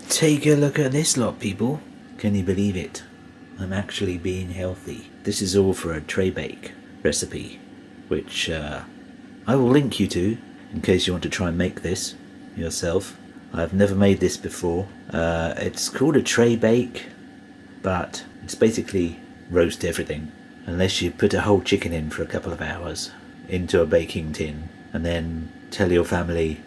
Take a look at this lot, people. Can you believe it? I'm actually being healthy. This is all for a tray bake recipe, which I will link you to in case you want to try and make this yourself. I've never made this before. It's called a tray bake, but it's basically roast everything, unless you put a whole chicken in for a couple of hours into a baking tin and then tell your family,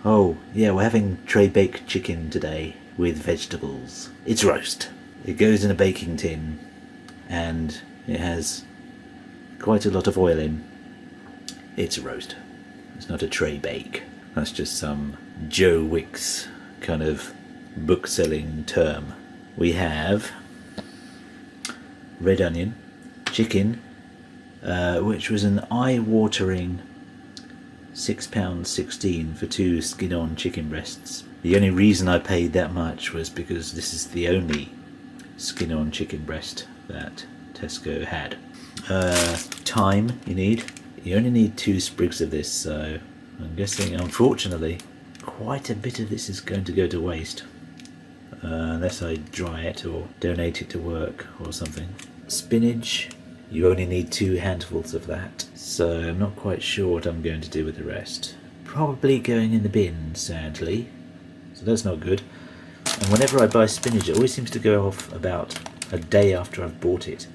oh yeah, we're having tray baked chicken today with vegetables. It's roast. It goes in a baking tin and it has quite a lot of oil in. It's a roast. It's not a tray bake. That's just some Joe Wicks kind of book selling term. We have red onion, chicken, which was an eye-watering £6.16 for 2 skin-on chicken breasts. The only reason I paid that much was because this is the only skin-on chicken breast that Tesco had. Thyme you need. You only need 2 sprigs of this, so I'm guessing, unfortunately, quite a bit of this is going to go to waste. Unless I dry it or donate it to work or something. Spinach, you only need 2 handfuls of that, so I'm not quite sure what I'm going to do with the rest. Probably going in the bin, sadly, so that's not good. And whenever I buy spinach, it always seems to go off about a day after I've bought it.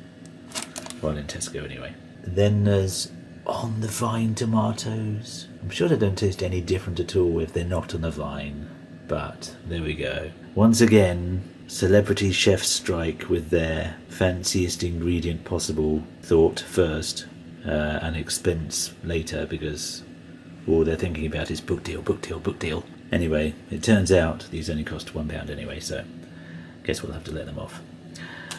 Well, in Tesco anyway. And then there's on the vine tomatoes. I'm sure they don't taste any different at all if they're not on the vine, but there we go. Once again, celebrity chefs strike with their fanciest ingredient possible, thought first and expense later, because all they're thinking about is book deal, book deal, book deal. Anyway, it turns out these only cost £1 anyway, so guess we'll have to let them off.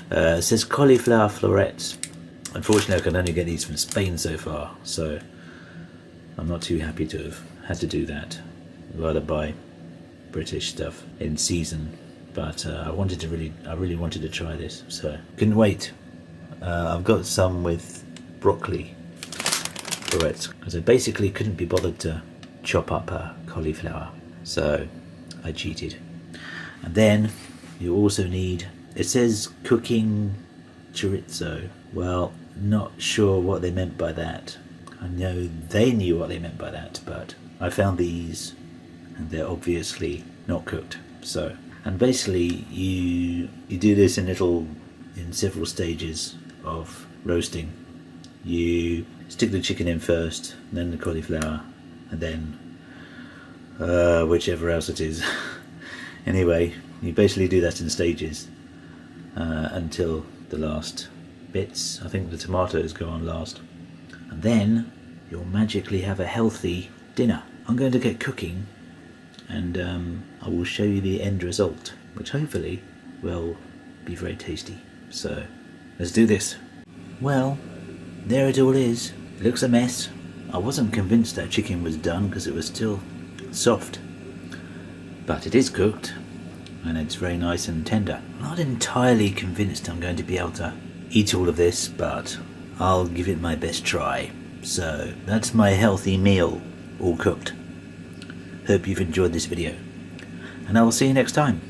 It says cauliflower florets. Unfortunately, I can only get these from Spain so far, so I'm not too happy to have had to do that. I'd rather buy British stuff in season, but I really wanted to try this, so couldn't wait. I've got some with broccoli florets because I basically couldn't be bothered to chop up a cauliflower, so I cheated. And then you also need, it says cooking chorizo. Well, not sure what they meant by that. I know they knew what they meant by that, but I found these and they're obviously not cooked. So, and basically you do this in several stages of roasting. You stick the chicken in first, then the cauliflower, and then whichever else it is. Anyway, you basically do that in stages until the last bits. I think the tomatoes go on last, and then you'll magically have a healthy dinner. I'm going to get cooking, and I will show you the end result, which hopefully will be very tasty. So let's do this. Well, there it all is. It looks a mess. I wasn't convinced that chicken was done because it was still soft, but it is cooked and it's very nice and tender. I'm not entirely convinced I'm going to be able to eat all of this, but I'll give it my best try. So that's my healthy meal, all cooked. Hope you've enjoyed this video, and I will see you next time.